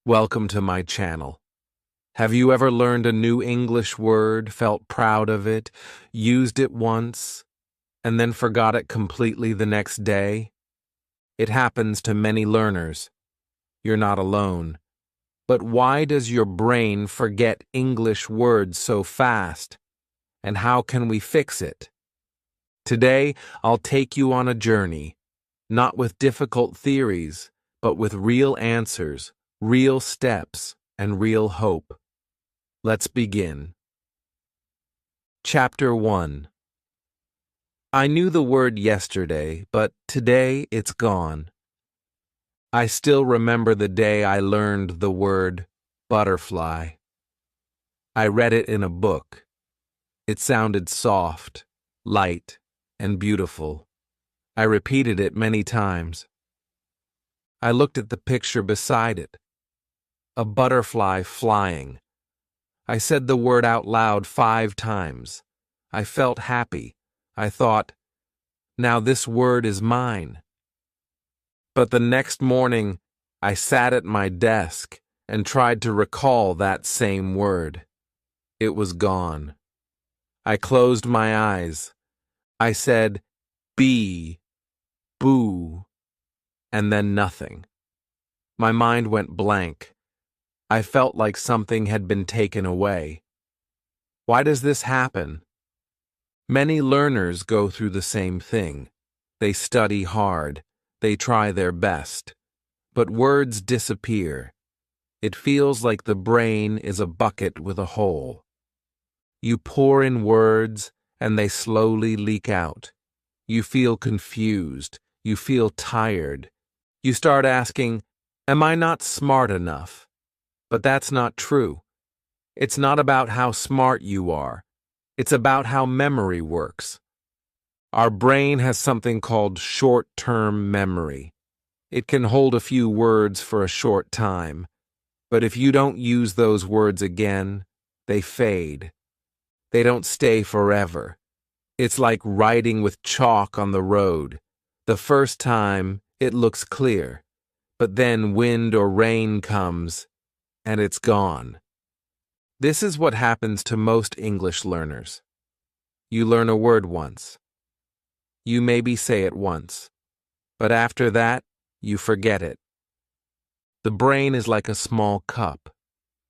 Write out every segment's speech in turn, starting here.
Welcome to my channel. Have you ever learned a new English word, felt proud of it, used it once, and then forgot it completely the next day? It happens to many learners. You're not alone. But why does your brain forget English words so fast? And how can we fix it? Today, I'll take you on a journey, not with difficult theories, but with real answers, real steps, and real hope. Let's begin. Chapter 1. I knew the word yesterday, but today it's gone. I still remember the day I learned the word butterfly. I read it in a book. It sounded soft, light, and beautiful. I repeated it many times. I looked at the picture beside it. A butterfly flying. I said the word out loud 5 times. I felt happy. I thought, now this word is mine. But the next morning, I sat at my desk and tried to recall that same word. It was gone. I closed my eyes. I said, bee, boo, and then nothing. My mind went blank. I felt like something had been taken away. Why does this happen? Many learners go through the same thing. They study hard. They try their best. But words disappear. It feels like the brain is a bucket with a hole. You pour in words, and they slowly leak out. You feel confused. You feel tired. You start asking, am I not smart enough? But that's not true. It's not about how smart you are. It's about how memory works. Our brain has something called short-term memory. It can hold a few words for a short time, but if you don't use those words again, they fade. They don't stay forever. It's like writing with chalk on the road. The first time, it looks clear, but then wind or rain comes, and it's gone. This is what happens to most English learners. You learn a word once. You maybe say it once, but after that, you forget it. The brain is like a small cup.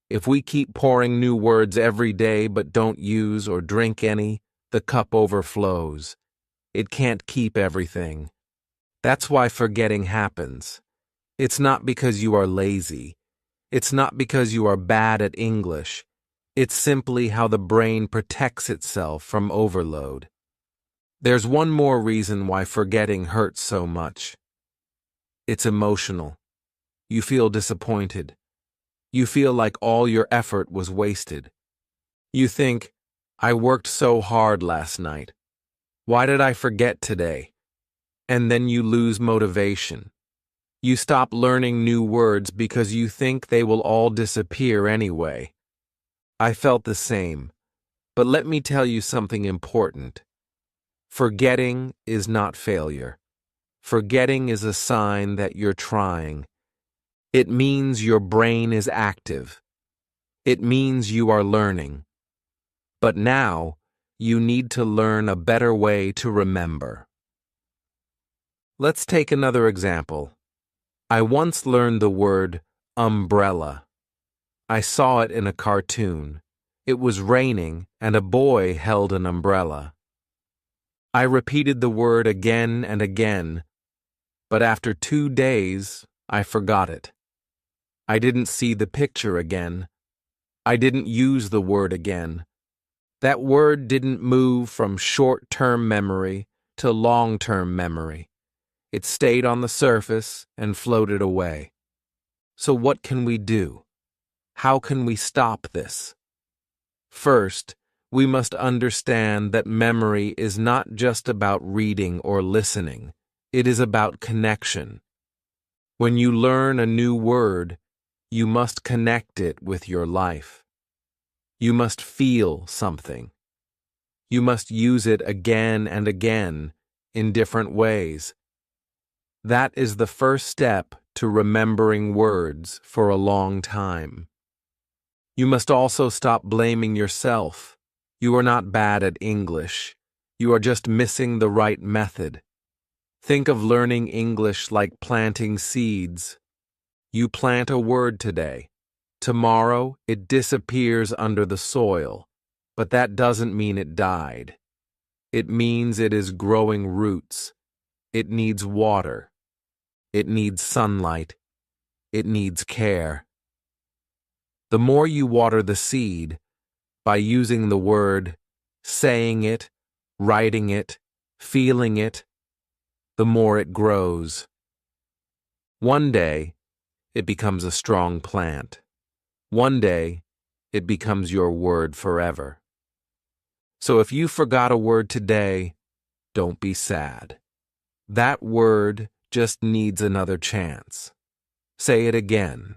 If we keep pouring new words every day but don't use or drink any, the cup overflows. It can't keep everything. That's why forgetting happens. It's not because you are lazy. It's not because you are bad at English. It's simply how the brain protects itself from overload. There's one more reason why forgetting hurts so much. It's emotional. You feel disappointed. You feel like all your effort was wasted. You think, I worked so hard last night. Why did I forget today? And then you lose motivation. You stop learning new words because you think they will all disappear anyway. I felt the same, but let me tell you something important. Forgetting is not failure. Forgetting is a sign that you're trying. It means your brain is active. It means you are learning. But now, you need to learn a better way to remember. Let's take another example. I once learned the word umbrella. I saw it in a cartoon. It was raining, and a boy held an umbrella. I repeated the word again and again, but after 2 days, I forgot it. I didn't see the picture again. I didn't use the word again. That word didn't move from short-term memory to long-term memory. It stayed on the surface and floated away. So what can we do? How can we stop this? First, we must understand that memory is not just about reading or listening. It is about connection. When you learn a new word, you must connect it with your life. You must feel something. You must use it again and again in different ways. That is the first step to remembering words for a long time. You must also stop blaming yourself. You are not bad at English. You are just missing the right method. Think of learning English like planting seeds. You plant a word today. Tomorrow, it disappears under the soil, but that doesn't mean it died. It means it is growing roots. It needs water. It needs sunlight. It needs care. The more you water the seed, by using the word, saying it, writing it, feeling it, the more it grows. One day, it becomes a strong plant. One day, it becomes your word forever. So if you forgot a word today, don't be sad. That word just needs another chance. Say it again.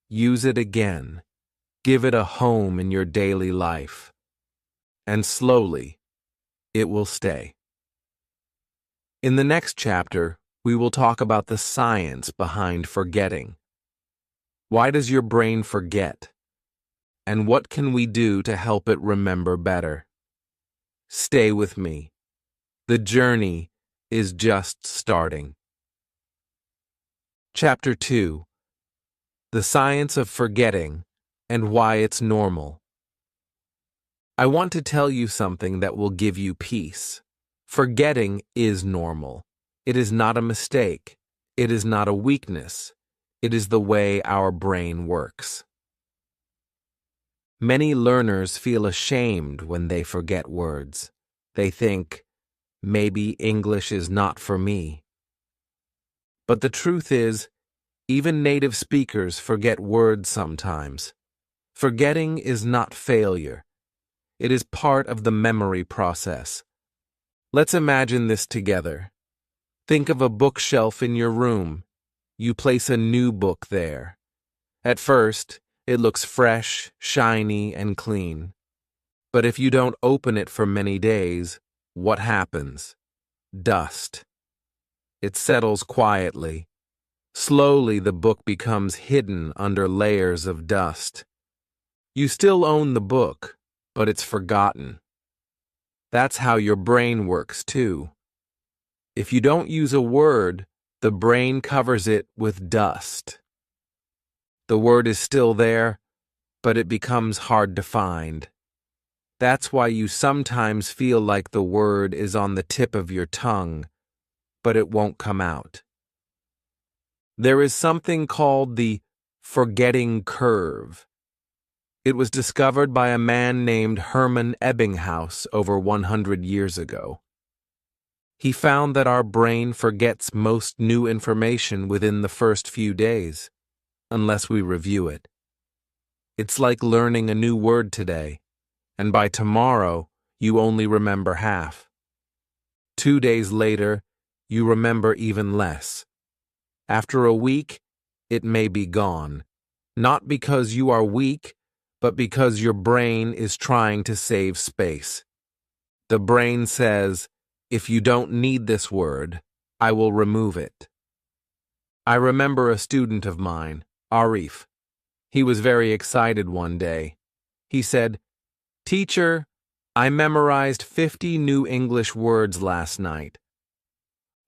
Use it again. Give it a home in your daily life. And slowly, it will stay. In the next chapter, we will talk about the science behind forgetting. Why does your brain forget? And what can we do to help it remember better? Stay with me. The journey is just starting. Chapter 2: The Science of Forgetting and Why It's Normal. I want to tell you something that will give you peace. Forgetting is normal. It is not a mistake. It is not a weakness. It is the way our brain works. Many learners feel ashamed when they forget words. They think, maybe English is not for me. But the truth is, even native speakers forget words sometimes. Forgetting is not failure. It is part of the memory process. Let's imagine this together. Think of a bookshelf in your room. You place a new book there. At first, it looks fresh, shiny, and clean. But if you don't open it for many days, what happens? Dust. It settles quietly. Slowly, the book becomes hidden under layers of dust. You still own the book, but it's forgotten. That's how your brain works, too. If you don't use a word, the brain covers it with dust. The word is still there, but it becomes hard to find. That's why you sometimes feel like the word is on the tip of your tongue, but it won't come out. There is something called the forgetting curve. It was discovered by a man named Hermann Ebbinghaus over 100 years ago. He found that our brain forgets most new information within the first few days, unless we review it. It's like learning a new word today, and by tomorrow, you only remember half. 2 days later, you remember even less. After a week, it may be gone, not because you are weak, but because your brain is trying to save space. The brain says, if you don't need this word, I will remove it. I remember a student of mine, Arif. He was very excited one day. He said, "Teacher, I memorized 50 new English words last night."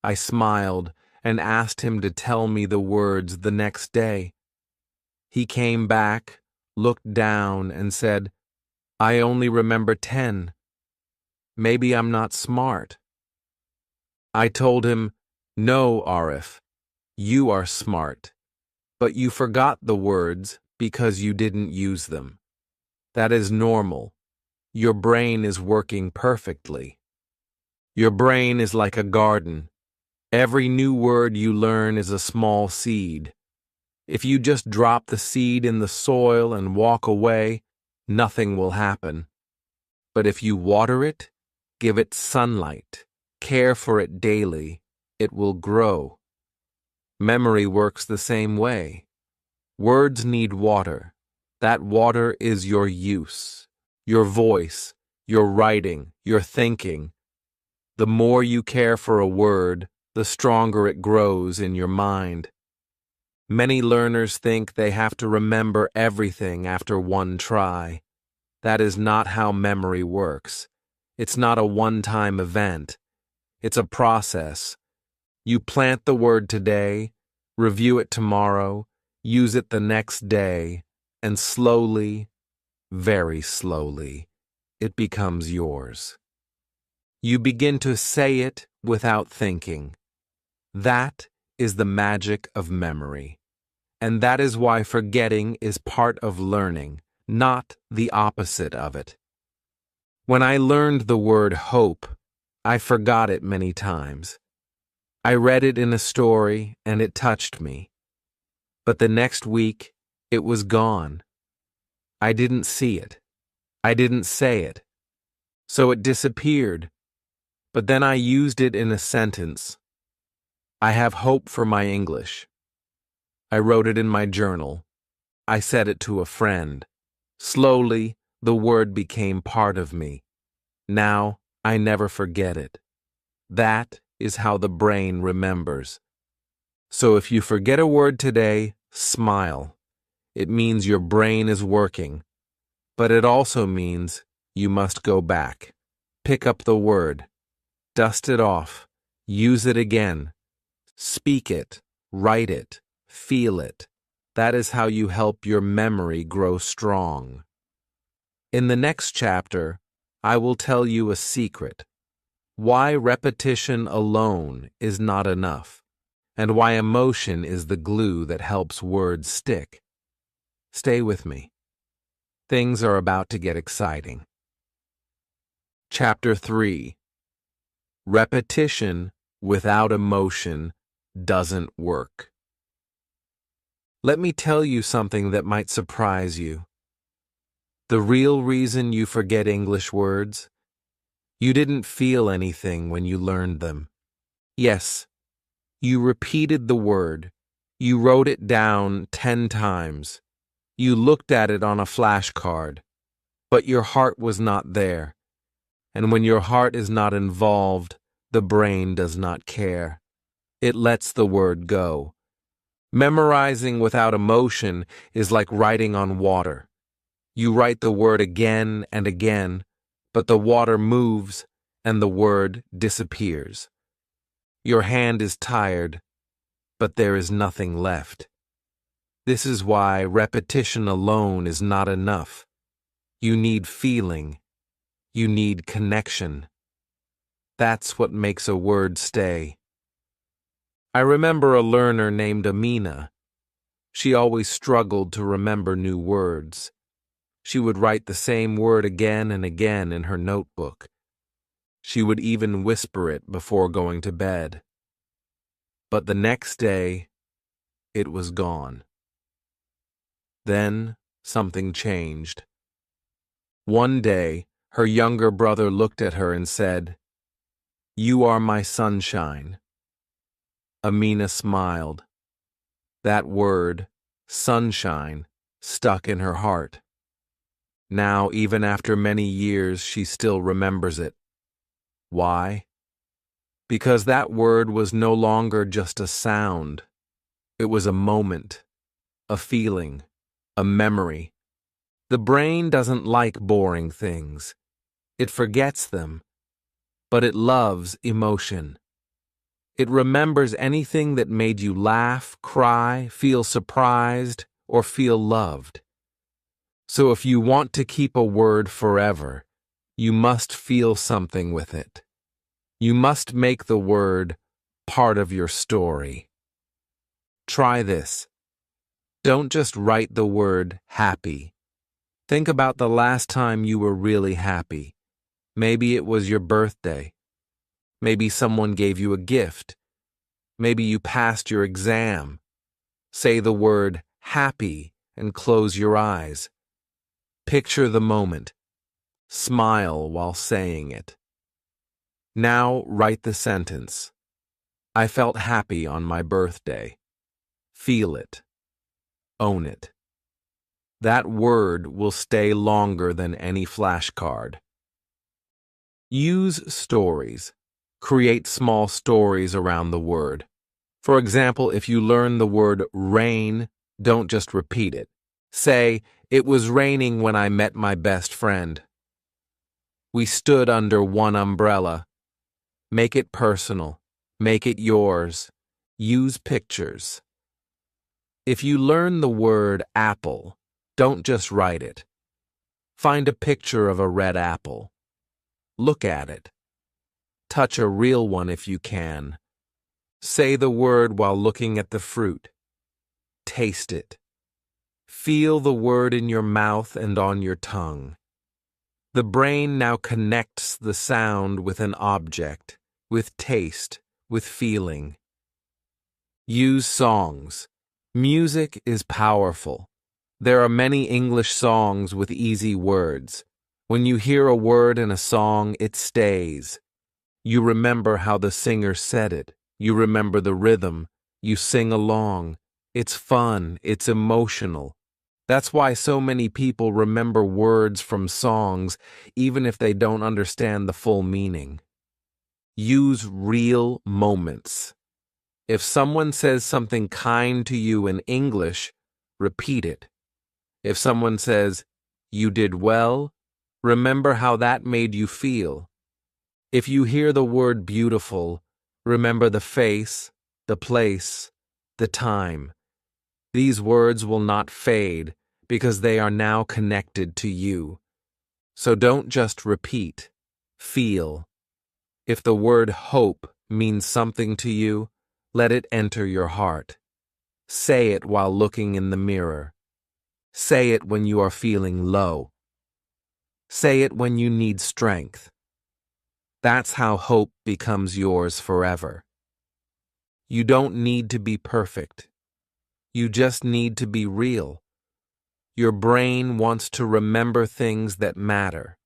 I smiled and asked him to tell me the words the next day. He came back, looked down, and said, "I only remember 10. Maybe I'm not smart." I told him, "No, Arif, you are smart, but you forgot the words because you didn't use them. That is normal. Your brain is working perfectly. Your brain is like a garden. Every new word you learn is a small seed. If you just drop the seed in the soil and walk away, nothing will happen. But if you water it, give it sunlight, care for it daily, it will grow. Memory works the same way. Words need water. That water is your use, your voice, your writing, your thinking. The more you care for a word, the stronger it grows in your mind. Many learners think they have to remember everything after one try. That is not how memory works. It's not a one-time event. It's a process. You plant the word today, review it tomorrow, use it the next day, and slowly, very slowly, it becomes yours. You begin to say it without thinking. That is the magic of memory. And that is why forgetting is part of learning, not the opposite of it. When I learned the word hope, I forgot it many times. I read it in a story and it touched me. But the next week, it was gone. I didn't see it. I didn't say it. So it disappeared. But then I used it in a sentence. I have hope for my English. I wrote it in my journal. I said it to a friend. Slowly, the word became part of me. Now, I never forget it. That is how the brain remembers. So if you forget a word today, smile. It means your brain is working. But it also means you must go back. Pick up the word. Dust it off. Use it again. Speak it. Write it. Feel it. That is how you help your memory grow strong. In the next chapter, I will tell you a secret. Why repetition alone is not enough, and why emotion is the glue that helps words stick. Stay with me. Things are about to get exciting. Chapter 3. Repetition without emotion doesn't work. Let me tell you something that might surprise you. The real reason you forget English words? You didn't feel anything when you learned them. Yes, you repeated the word. You wrote it down 10 times. You looked at it on a flashcard. But your heart was not there. And when your heart is not involved, the brain does not care. It lets the word go. Memorizing without emotion is like writing on water. You write the word again and again, but the water moves and the word disappears. Your hand is tired, but there is nothing left. This is why repetition alone is not enough. You need feeling. You need connection. That's what makes a word stay. I remember a learner named Amina. She always struggled to remember new words. She would write the same word again and again in her notebook. She would even whisper it before going to bed. But the next day, it was gone. Then something changed. One day, her younger brother looked at her and said, "You are my sunshine." Amina smiled. That word, sunshine, stuck in her heart. Now, even after many years, she still remembers it. Why? Because that word was no longer just a sound. It was a moment, a feeling, a memory. The brain doesn't like boring things. It forgets them, but it loves emotion. It remembers anything that made you laugh, cry, feel surprised, or feel loved. So if you want to keep a word forever, you must feel something with it. You must make the word part of your story. Try this. Don't just write the word happy. Think about the last time you were really happy. Maybe it was your birthday. Maybe someone gave you a gift. Maybe you passed your exam. Say the word happy and close your eyes. Picture the moment. Smile while saying it. Now write the sentence. I felt happy on my birthday. Feel it. Own it. That word will stay longer than any flashcard. Use stories. Create small stories around the word. For example, if you learn the word rain, don't just repeat it. Say, "It was raining when I met my best friend." We stood under one umbrella. Make it personal. Make it yours. Use pictures. If you learn the word apple, don't just write it. Find a picture of a red apple. Look at it. Touch a real one if you can. Say the word while looking at the fruit. Taste it. Feel the word in your mouth and on your tongue. The brain now connects the sound with an object, with taste, with feeling. Use songs. Music is powerful. There are many English songs with easy words. When you hear a word in a song, it stays. You remember how the singer said it. You remember the rhythm. You sing along. It's fun. It's emotional. That's why so many people remember words from songs, even if they don't understand the full meaning. Use real moments. If someone says something kind to you in English, repeat it. If someone says, "You did well," remember how that made you feel. If you hear the word beautiful, remember the face, the place, the time. These words will not fade because they are now connected to you. So don't just repeat, feel. If the word hope means something to you, let it enter your heart. Say it while looking in the mirror. Say it when you are feeling low. Say it when you need strength. That's how hope becomes yours forever. You don't need to be perfect. You just need to be real. Your brain wants to remember things that matter.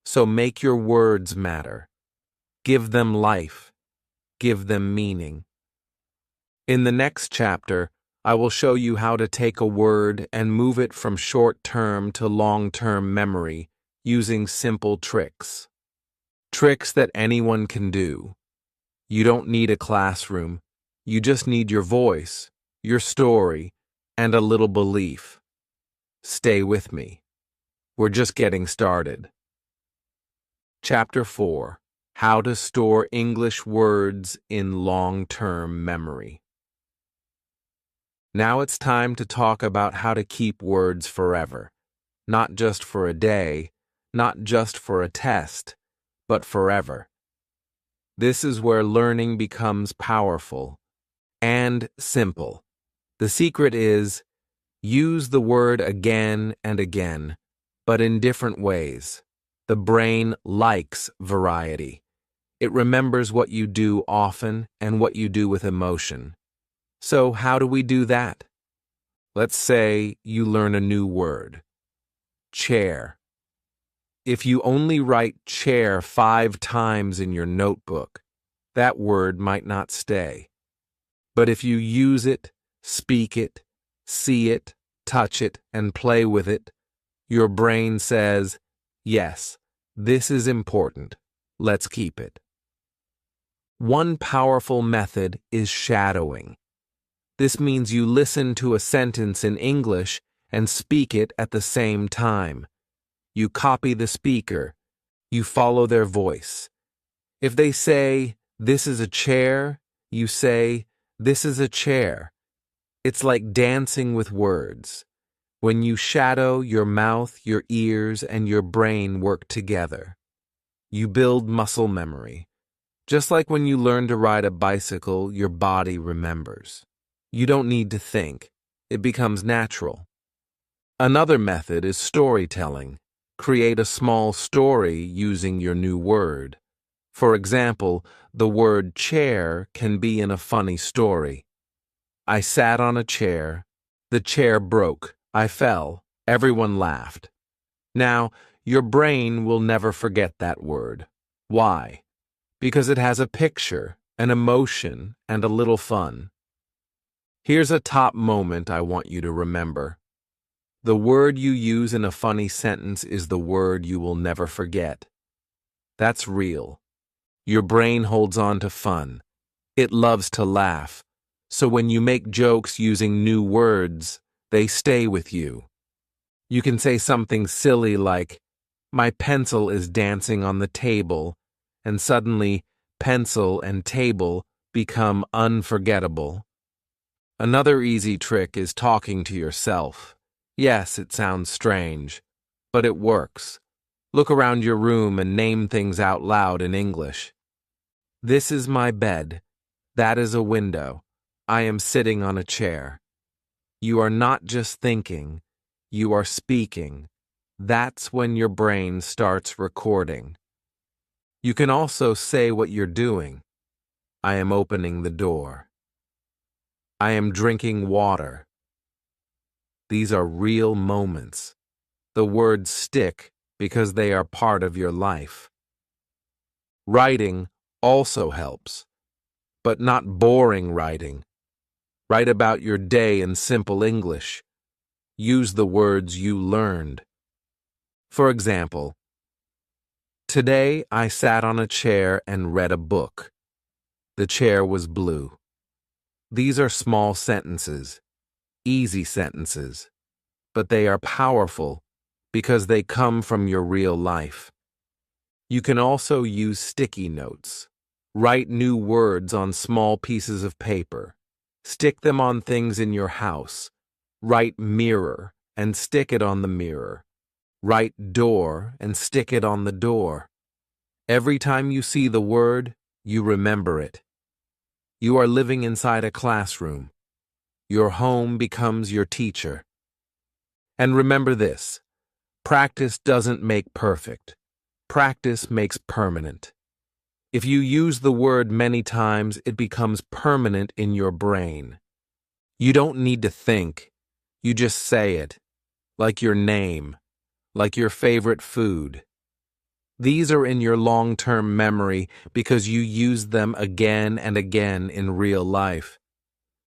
So make your words matter. Give them life. Give them meaning. In the next chapter, I will show you how to take a word and move it from short-term to long-term memory using simple tricks. Tricks that anyone can do. You don't need a classroom. You just need your voice, your story, and a little belief. Stay with me. We're just getting started. Chapter 4. How to store English words in long-term memory. Now it's time to talk about how to keep words forever. Not just for a day, not just for a test, but forever. This is where learning becomes powerful and simple. The secret is, use the word again and again, but in different ways. The brain likes variety. It remembers what you do often and what you do with emotion. So how do we do that? Let's say you learn a new word. Chair. If you only write chair 5 times in your notebook, that word might not stay. But if you use it, speak it, see it, touch it, and play with it, your brain says, "Yes, this is important. Let's keep it." One powerful method is shadowing. This means you listen to a sentence in English and speak it at the same time. You copy the speaker. You follow their voice. If they say, "This is a chair," you say, "This is a chair." It's like dancing with words. When you shadow, your mouth, your ears, and your brain work together. You build muscle memory. Just like when you learn to ride a bicycle, your body remembers. You don't need to think. It becomes natural. Another method is storytelling. Create a small story using your new word. For example, the word chair can be in a funny story. I sat on a chair. The chair broke. I fell. Everyone laughed. Now, your brain will never forget that word. Why? Because it has a picture, an emotion, and a little fun. Here's a top moment I want you to remember. The word you use in a funny sentence is the word you will never forget. That's real. Your brain holds on to fun. It loves to laugh. So when you make jokes using new words, they stay with you. You can say something silly like, "My pencil is dancing on the table," and suddenly pencil and table become unforgettable. Another easy trick is talking to yourself. Yes, it sounds strange, but it works. Look around your room and name things out loud in English. This is my bed. That is a window. I am sitting on a chair. You are not just thinking, you are speaking. That's when your brain starts recording. You can also say what you're doing. I am opening the door. I am drinking water. These are real moments. The words stick because they are part of your life. Writing also helps, but not boring writing. Write about your day in simple English. Use the words you learned. For example, today I sat on a chair and read a book. The chair was blue. These are small sentences, easy sentences, but they are powerful because they come from your real life. You can also use sticky notes. Write new words on small pieces of paper. Stick them on things in your house. Write mirror and stick it on the mirror. Write door and stick it on the door. Every time you see the word, you remember it. You are living inside a classroom. Your home becomes your teacher. And remember this, practice doesn't make perfect. Practice makes permanent. If you use the word many times, it becomes permanent in your brain. You don't need to think. You just say it, like your name, like your favorite food. These are in your long-term memory because you use them again and again in real life.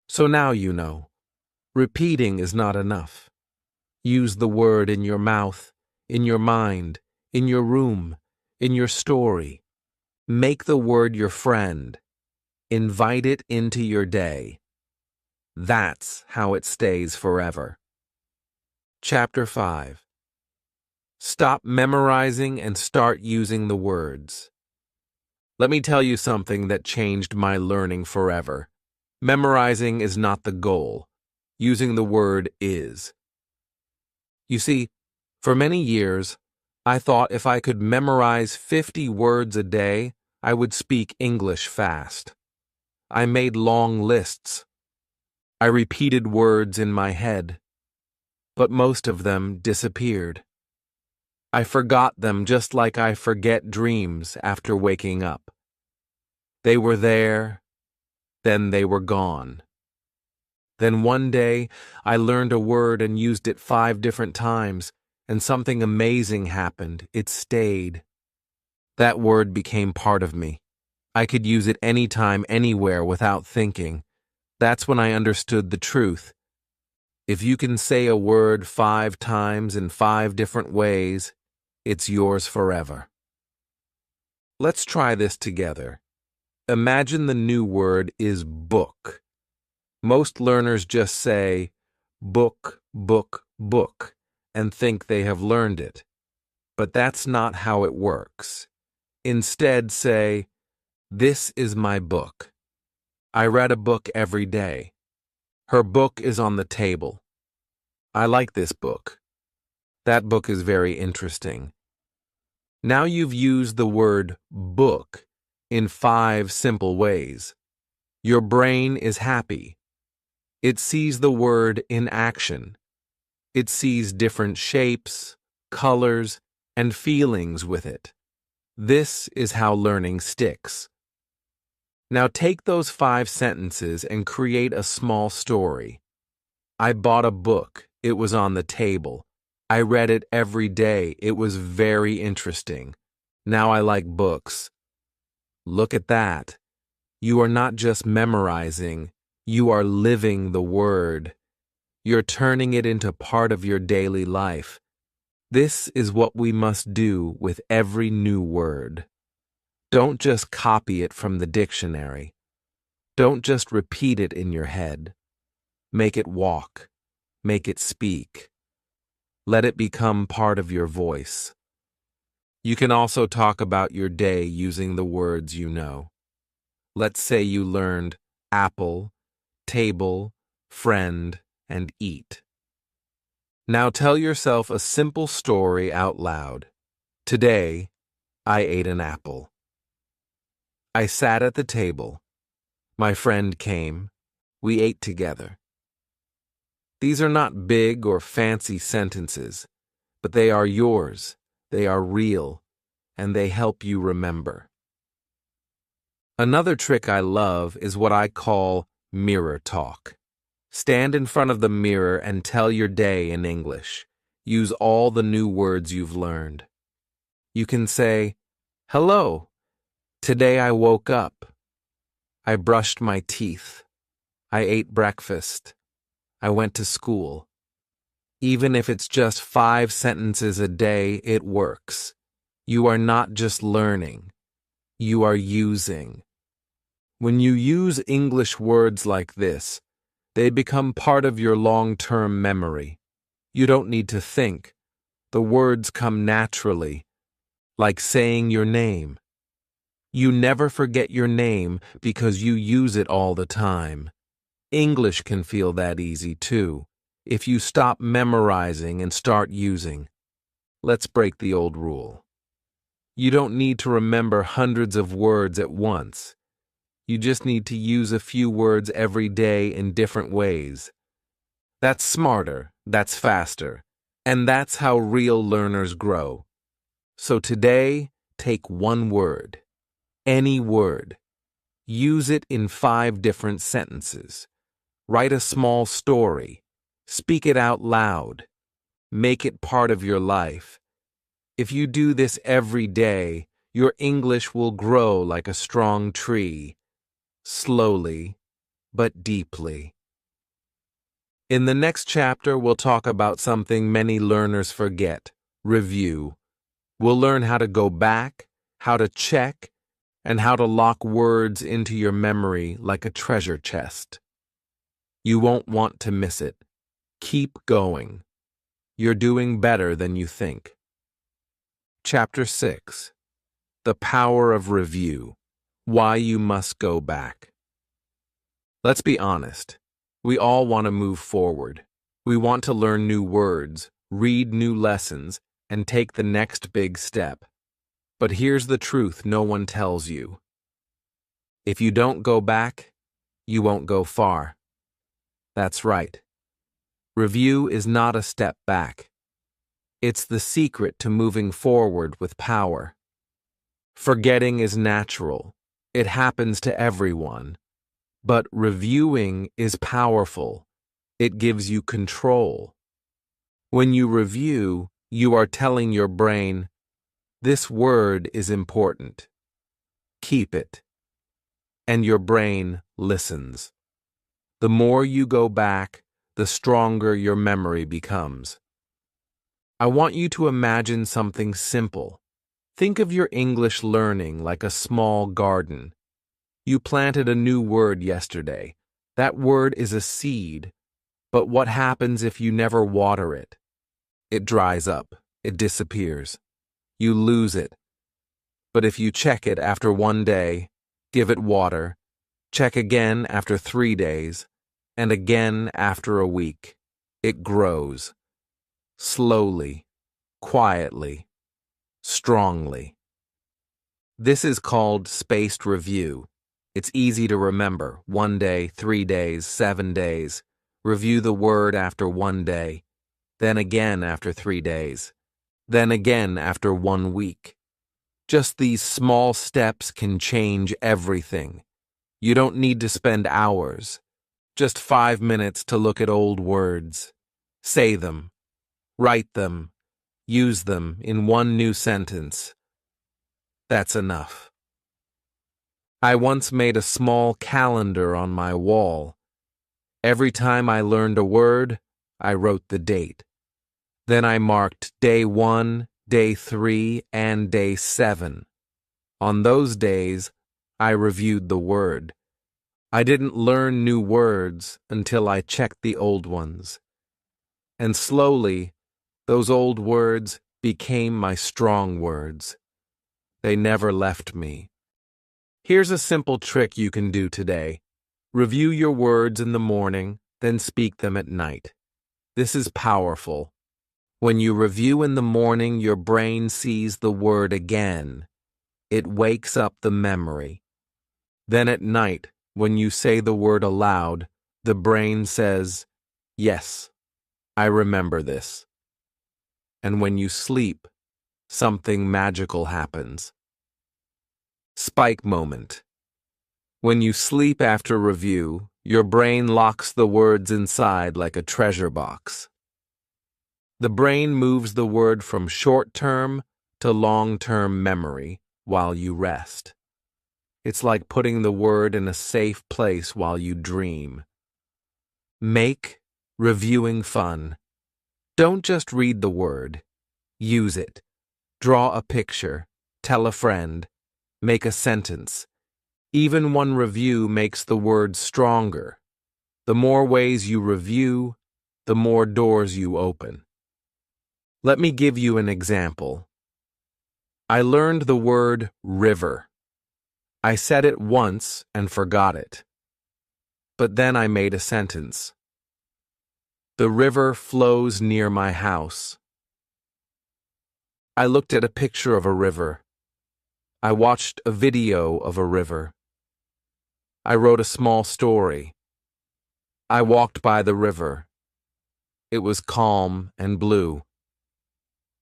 So now you know. Repeating is not enough. Use the word in your mouth, in your mind, in your room, in your story. Make the word your friend. Invite it into your day. That's how it stays forever. Chapter 5. Stop memorizing and start using the words. Let me tell you something that changed my learning forever. Memorizing is not the goal. Using the word is. You see, for many years, I thought if I could memorize 50 words a day, I would speak English fast. I made long lists. I repeated words in my head, but most of them disappeared. I forgot them just like I forget dreams after waking up. They were there, then they were gone. Then one day, I learned a word and used it 5 different times, and something amazing happened. It stayed. That word became part of me. I could use it anytime, anywhere, without thinking. That's when I understood the truth. If you can say a word 5 times in 5 different ways, it's yours forever. Let's try this together. Imagine the new word is book. Most learners just say, book, book, book, and think they have learned it. But that's not how it works. Instead, say, this is my book. I read a book every day. Her book is on the table. I like this book. That book is very interesting. Now you've used the word book in 5 simple ways. Your brain is happy. It sees the word in action. It sees different shapes, colors, and feelings with it. This is how learning sticks. Now take those 5 sentences and create a small story. I bought a book. It was on the table. I read it every day. It was very interesting. Now I like books. Look at that. You are not just memorizing. You are living the word. You're turning it into part of your daily life. This is what we must do with every new word. Don't just copy it from the dictionary. Don't just repeat it in your head. Make it walk. Make it speak. Let it become part of your voice. You can also talk about your day using the words you know. Let's say you learned apple, table, friend, and eat. Now tell yourself a simple story out loud. Today, I ate an apple. I sat at the table. My friend came. We ate together. These are not big or fancy sentences, but they are yours, they are real, and they help you remember. Another trick I love is what I call mirror talk. Stand in front of the mirror and tell your day in English. Use all the new words you've learned. You can say, "Hello, today I woke up. I brushed my teeth. I ate breakfast. I went to school." Even if it's just 5 sentences a day, it works. You are not just learning. You are using. When you use English words like this, they become part of your long-term memory. You don't need to think. The words come naturally, like saying your name. You never forget your name because you use it all the time. English can feel that easy too, if you stop memorizing and start using. Let's break the old rule. You don't need to remember hundreds of words at once. You just need to use a few words every day in different ways. That's smarter, that's faster, and that's how real learners grow. So today, take one word, any word. Use it in 5 different sentences. Write a small story. Speak it out loud. Make it part of your life. If you do this every day, your English will grow like a strong tree, slowly but deeply. In the next chapter, we'll talk about something many learners forget: review. We'll learn how to go back, how to check, and how to lock words into your memory like a treasure chest. You won't want to miss it. Keep going. You're doing better than you think. Chapter 6. The Power of Review. Why you must go back. Let's be honest. We all want to move forward. We want to learn new words, read new lessons, and take the next big step. But here's the truth no one tells you. If you don't go back, you won't go far. That's right. Review is not a step back. It's the secret to moving forward with power. Forgetting is natural. It happens to everyone. But reviewing is powerful. It gives you control. When you review, you are telling your brain, "This word is important. Keep it." And your brain listens. The more you go back, the stronger your memory becomes. I want you to imagine something simple. Think of your English learning like a small garden. You planted a new word yesterday. That word is a seed. But what happens if you never water it? It dries up. It disappears. You lose it. But if you check it after 1 day, give it water, check again after 3 days, and again after a week, it grows. Slowly, quietly, strongly. This is called spaced review. It's easy to remember: 1 day, 3 days, 7 days. Review the word after 1 day, then again after 3 days, then again after 1 week. Just these small steps can change everything. You don't need to spend hours. Just 5 minutes to look at old words. Say them. Write them. Use them in 1 new sentence. That's enough. I once made a small calendar on my wall. Every time I learned a word, I wrote the date. Then I marked day 1, day 3, and day 7. On those days, I reviewed the word. I didn't learn new words until I checked the old ones. And slowly, those old words became my strong words. They never left me. Here's a simple trick you can do today. Review your words in the morning, then speak them at night. This is powerful. When you review in the morning, your brain sees the word again. It wakes up the memory. Then at night, when you say the word aloud, the brain says, "Yes, I remember this." And when you sleep, something magical happens. Spike moment. When you sleep after review, your brain locks the words inside like a treasure box. The brain moves the word from short-term to long-term memory while you rest. It's like putting the word in a safe place while you dream. Make reviewing fun. Don't just read the word. Use it. Draw a picture. Tell a friend. Make a sentence. Even one review makes the word stronger. The more ways you review, the more doors you open. Let me give you an example. I learned the word river. I said it once and forgot it. But then I made a sentence. The river flows near my house. I looked at a picture of a river. I watched a video of a river. I wrote a small story. I walked by the river. It was calm and blue.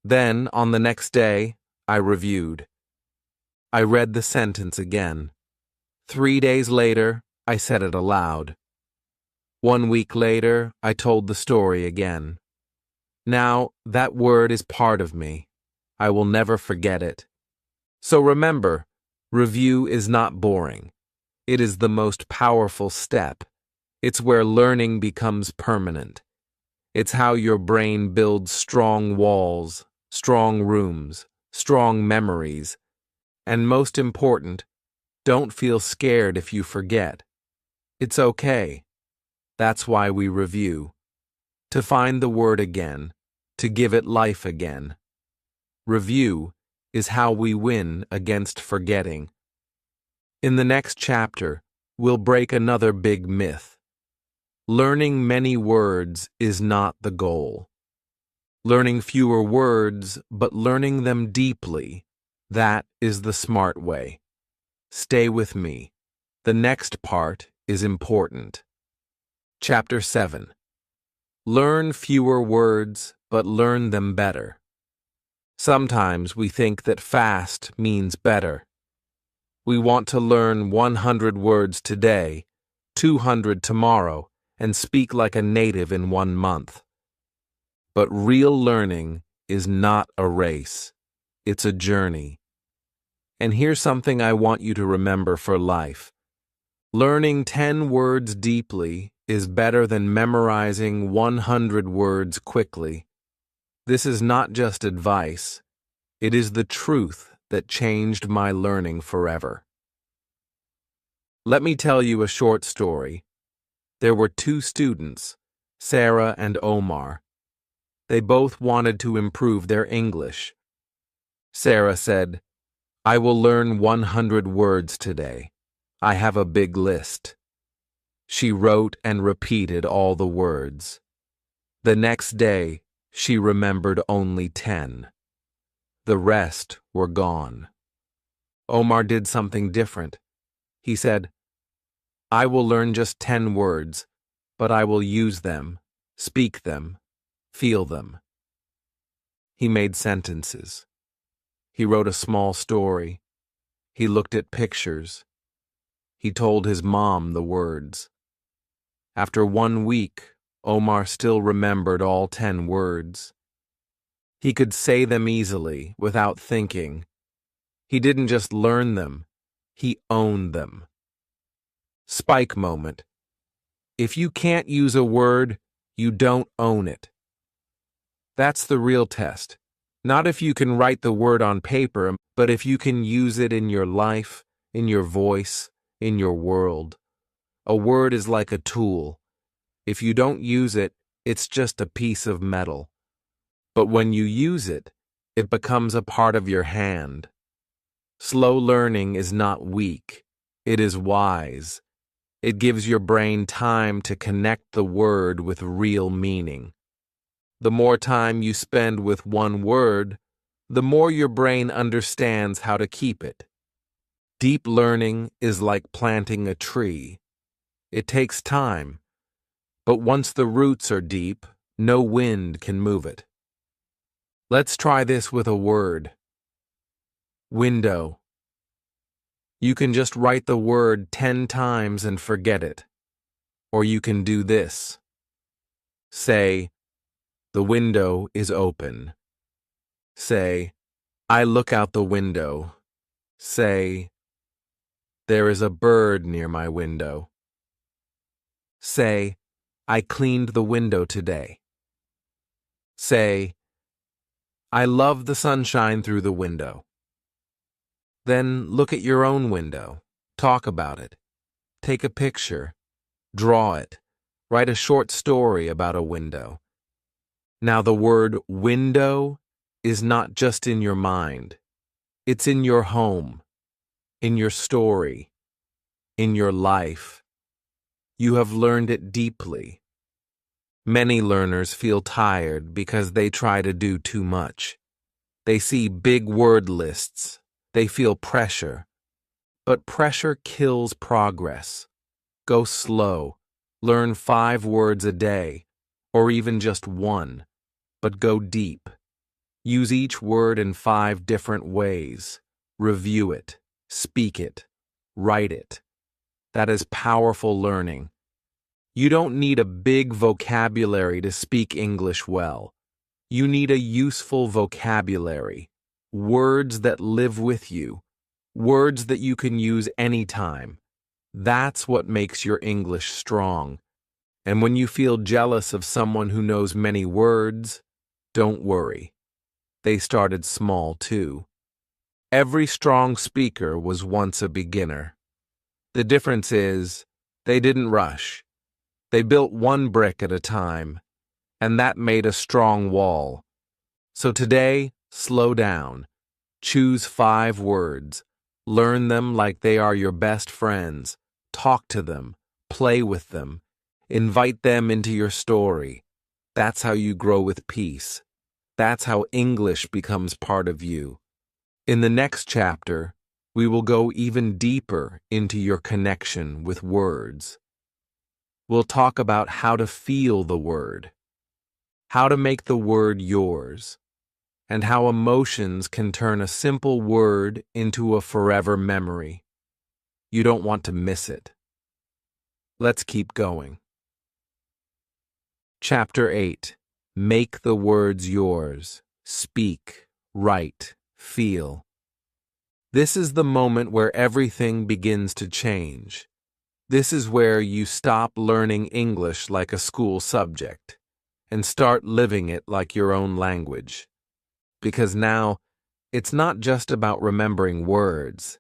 Then, on the next day, I reviewed. I read the sentence again. 3 days later, I said it aloud. 1 week later, I told the story again. Now, that word is part of me. I will never forget it. So remember, review is not boring. It is the most powerful step. It's where learning becomes permanent. It's how your brain builds strong walls, strong rooms, strong memories. And most important, don't feel scared if you forget. It's okay. That's why we review. To find the word again, to give it life again. Review is how we win against forgetting. In the next chapter, we'll break another big myth. Learning many words is not the goal. Learning fewer words, but learning them deeply, that is the smart way. Stay with me. The next part is important. Chapter 7. Learn fewer words, but learn them better. Sometimes we think that fast means better. We want to learn 100 words today, 200 tomorrow, and speak like a native in 1 month. But real learning is not a race. It's a journey. And here's something I want you to remember for life. Learning 10 words deeply is better than memorizing 100 words quickly. This is not just advice. It is the truth that changed my learning forever. Let me tell you a short story. There were 2 students, Sarah and Omar. They both wanted to improve their English. Sarah said, "I will learn 100 words today. I have a big list." She wrote and repeated all the words. The next day, she remembered only 10. The rest were gone. Omar did something different. He said, "I will learn just 10 words, but I will use them, speak them, feel them." He made sentences. He wrote a small story. He looked at pictures. He told his mom the words. After 1 week, Omar still remembered all 10 words. He could say them easily, without thinking. He didn't just learn them, he owned them. Spike moment. If you can't use a word, you don't own it. That's the real test. Not if you can write the word on paper, but if you can use it in your life, in your voice, in your world. A word is like a tool. If you don't use it, it's just a piece of metal. But when you use it, it becomes a part of your hand. Slow learning is not weak. It is wise. It gives your brain time to connect the word with real meaning. The more time you spend with one word, the more your brain understands how to keep it. Deep learning is like planting a tree. It takes time, but once the roots are deep, no wind can move it. Let's try this with a word. Window. You can just write the word 10 times and forget it. Or you can do this. Say, the window is open. Say, I look out the window. Say, there is a bird near my window. Say, I cleaned the window today. Say, I love the sunshine through the window. Then look at your own window. Talk about it. Take a picture. Draw it. Write a short story about a window. Now the word window is not just in your mind. It's in your home, in your story, in your life. You have learned it deeply. Many learners feel tired because they try to do too much. They see big word lists. They feel pressure. But pressure kills progress. Go slow. Learn 5 words a day, or even just 1. But go deep. Use each word in 5 different ways. Review it. Speak it. Write it. That is powerful learning. You don't need a big vocabulary to speak English well. You need a useful vocabulary. Words that live with you. Words that you can use anytime. That's what makes your English strong. And when you feel jealous of someone who knows many words, don't worry. They started small too. Every strong speaker was once a beginner. The difference is, they didn't rush. They built one brick at a time, and that made a strong wall. So today, slow down. Choose 5 words. Learn them like they are your best friends. Talk to them. Play with them. Invite them into your story. That's how you grow with peace. That's how English becomes part of you. In the next chapter, we will go even deeper into your connection with words. We'll talk about how to feel the word, how to make the word yours, and how emotions can turn a simple word into a forever memory. You don't want to miss it. Let's keep going. Chapter 8. Make the words yours. Speak, write, feel. This is the moment where everything begins to change. This is where you stop learning English like a school subject and start living it like your own language. Because now, it's not just about remembering words.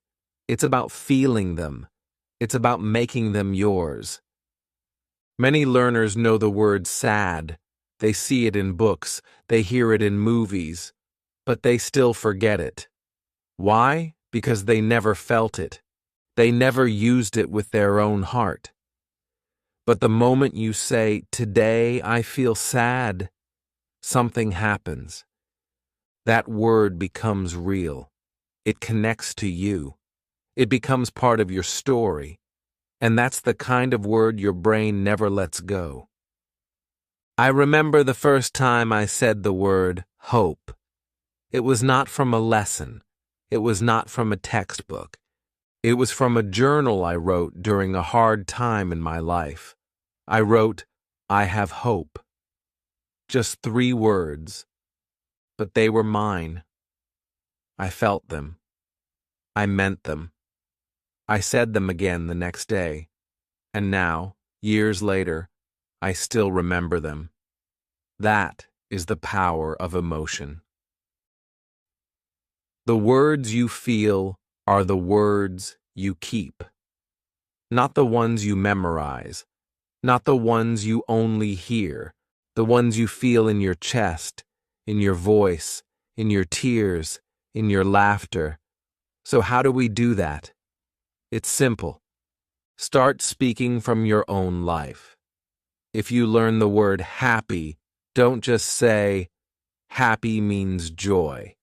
It's about feeling them. It's about making them yours. Many learners know the word sad. They see it in books. They hear it in movies. But they still forget it. Why? Because they never felt it. They never used it with their own heart. But the moment you say, "Today I feel sad," something happens. That word becomes real. It connects to you. It becomes part of your story. And that's the kind of word your brain never lets go. I remember the first time I said the word hope. It was not from a lesson. It was not from a textbook. It was from a journal I wrote during a hard time in my life. I wrote, "I have hope." Just 3 words. But they were mine. I felt them. I meant them. I said them again the next day. And now, years later, I still remember them. That is the power of emotion. The words you feel are the words you keep. not the ones you memorize, not the ones you only hear, the ones you feel in your chest, in your voice, in your tears, in your laughter. So how do we do that? It's simple. Start speaking from your own life. If you learn the word happy, don't just say, happy means joy.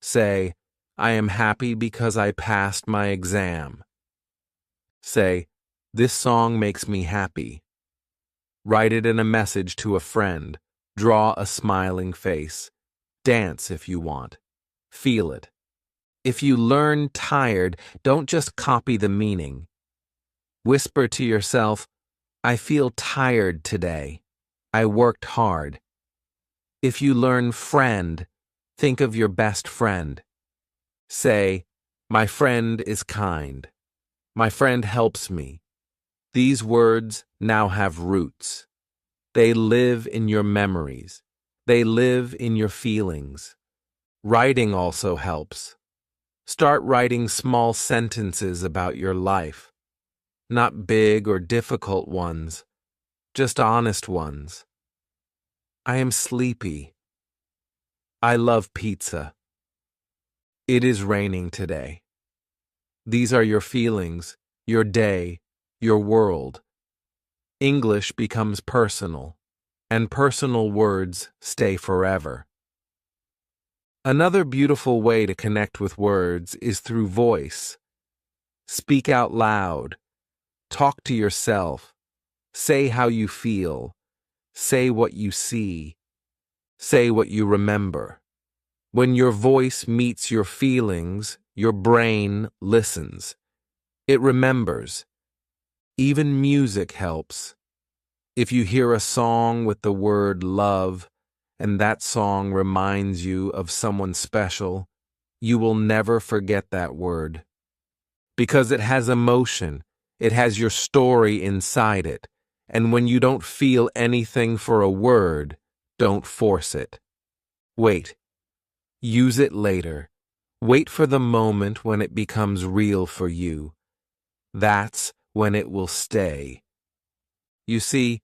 Say, I am happy because I passed my exam. Say, this song makes me happy. Write it in a message to a friend. Draw a smiling face. Dance if you want. Feel it. If you learn tired, don't just copy the meaning. Whisper to yourself, I feel tired today. I worked hard. If you learn friend, think of your best friend. Say, my friend is kind. My friend helps me. These words now have roots. They live in your memories. They live in your feelings. Writing also helps. Start writing small sentences about your life. Not big or difficult ones, just honest ones. I am sleepy. I love pizza. It is raining today. These are your feelings, your day, your world. English becomes personal, and personal words stay forever. Another beautiful way to connect with words is through voice. Speak out loud. Talk to yourself. Say how you feel. Say what you see. Say what you remember. When your voice meets your feelings, your brain listens. It remembers. Even music helps. If you hear a song with the word love, and that song reminds you of someone special, you will never forget that word. Because it has emotion, it has your story inside it, and when you don't feel anything for a word, don't force it. Wait. Use it later. Wait for the moment when it becomes real for you. That's when it will stay. You see,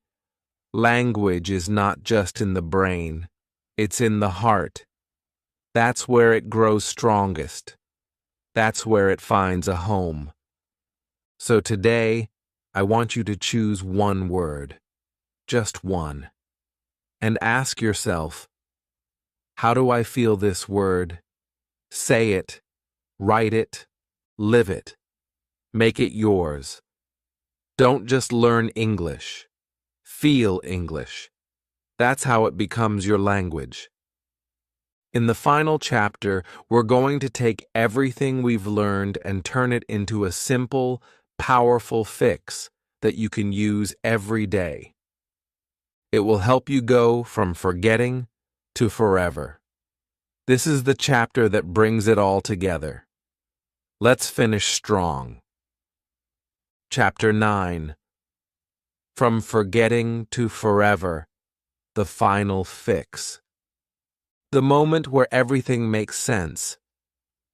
language is not just in the brain, it's in the heart. That's where it grows strongest. That's where it finds a home. So today, I want you to choose one word, just one, and ask yourself, how do I feel this word? Say it, write it, live it. Make it yours. Don't just learn English. Feel English. That's how it becomes your language. In the final chapter, we're going to take everything we've learned and turn it into a simple, powerful fix that you can use every day. It will help you go from forgetting to forever. This is the chapter that brings it all together. Let's finish strong. Chapter 9. From forgetting to forever, the final fix. The moment where everything makes sense.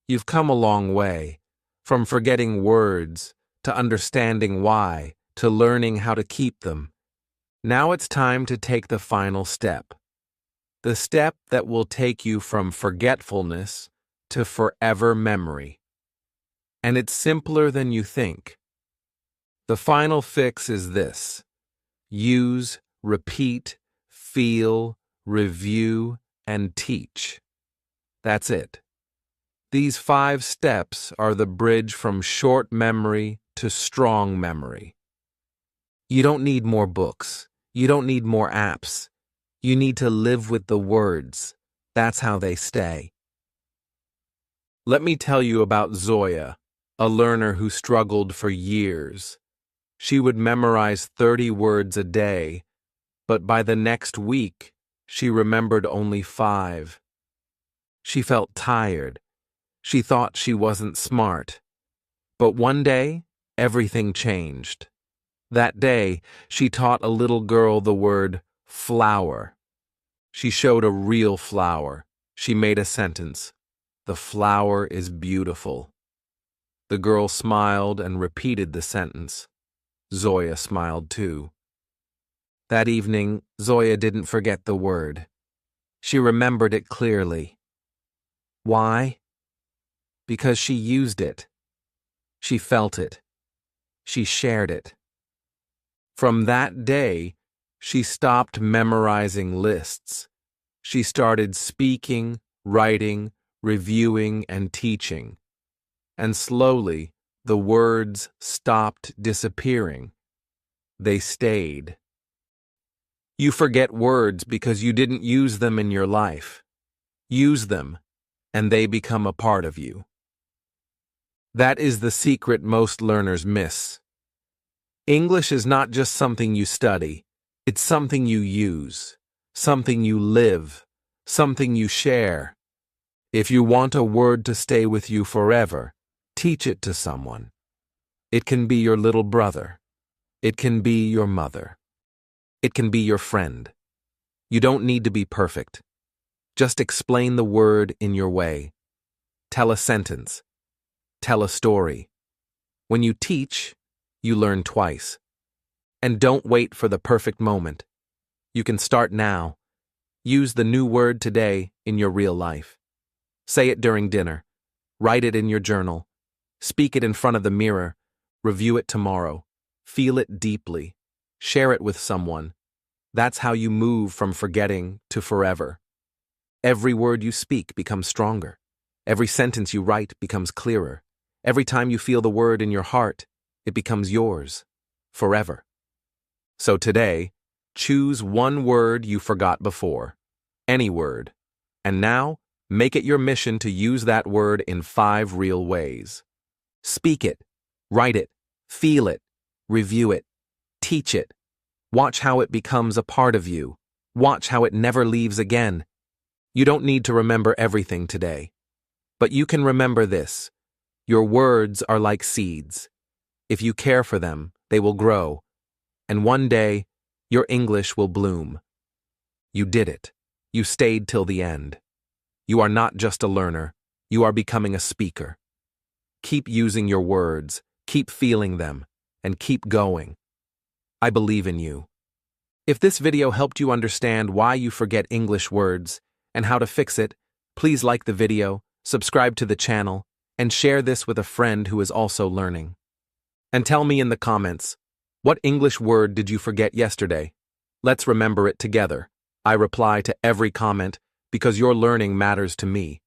You've come a long way, from forgetting words, to understanding why, to learning how to keep them. Now it's time to take the final step. The step that will take you from forgetfulness to forever memory. And it's simpler than you think. The final fix is this: use, repeat, feel, review, and teach. That's it. These 5 steps are the bridge from short memory to strong memory. You don't need more books. You don't need more apps. You need to live with the words. That's how they stay. Let me tell you about Zoya, a learner who struggled for years. She would memorize 30 words a day, but by the next week, she remembered only 5. She felt tired. She thought she wasn't smart. But one day, everything changed. That day, she taught a little girl the word flower. She showed a real flower. She made a sentence. The flower is beautiful. The girl smiled and repeated the sentence. Zoya smiled too. That evening, Zoya didn't forget the word. She remembered it clearly. Why? Because she used it. She felt it. She shared it. From that day, she stopped memorizing lists. She started speaking, writing, reviewing, and teaching. And slowly, the words stopped disappearing. They stayed. You forget words because you didn't use them in your life. Use them, and they become a part of you. That is the secret most learners miss. English is not just something you study, it's something you use, something you live, something you share. If you want a word to stay with you forever, teach it to someone. It can be your little brother. It can be your mother. It can be your friend. You don't need to be perfect. Just explain the word in your way. Tell a sentence. Tell a story. When you teach, you learn twice. And don't wait for the perfect moment. You can start now. Use the new word today in your real life. Say it during dinner. Write it in your journal. Speak it in front of the mirror. Review it tomorrow. Feel it deeply. Share it with someone. That's how you move from forgetting to forever. Every word you speak becomes stronger. Every sentence you write becomes clearer. Every time you feel the word in your heart, it becomes yours, forever. So today, choose one word you forgot before, any word, and now make it your mission to use that word in 5 real ways. Speak it, write it, feel it, review it, teach it. Watch how it becomes a part of you. Watch how it never leaves again. You don't need to remember everything today, but you can remember this. Your words are like seeds. If you care for them, they will grow, and one day, your English will bloom. You did it. You stayed till the end. You are not just a learner, you are becoming a speaker. Keep using your words, keep feeling them, and keep going. I believe in you. If this video helped you understand why you forget English words and how to fix it, please like the video, subscribe to the channel, and share this with a friend who is also learning. And tell me in the comments, what English word did you forget yesterday? Let's remember it together. I reply to every comment because your learning matters to me.